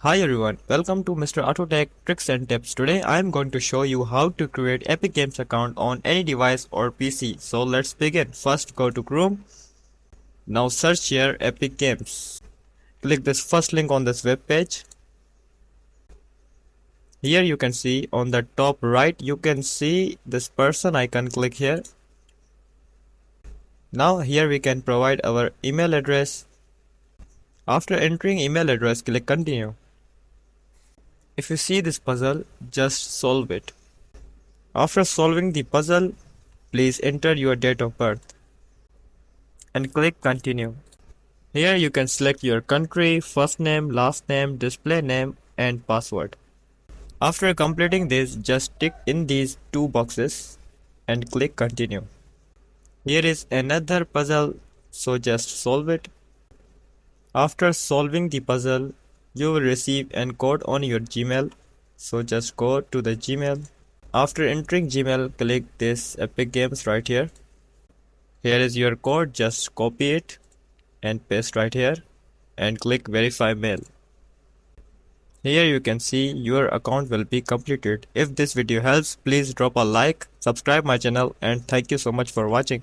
Hi everyone, welcome to Mr. Autotech Tricks and Tips. Today I am going to show you how to create Epic Games account on any device or PC. So let's begin. First go to Chrome. Now search here Epic Games. Click this first link on this web page. Here you can see on the top right you can see this person icon. Click here. Now here we can provide our email address. After entering email address, click continue. If you see this puzzle, just solve it. After solving the puzzle, please enter your date of birth and click continue. Here you can select your country, first name, last name, display name and password. After completing this, just tick in these two boxes and click continue. Here is another puzzle, so just solve it. After solving the puzzle, you will receive an code on your Gmail, so just go to the Gmail. After entering Gmail, click this Epic Games right here. Here is your code, just copy it and paste right here and click verify mail. Here you can see your account will be completed. If this video helps, please drop a like, subscribe my channel and thank you so much for watching.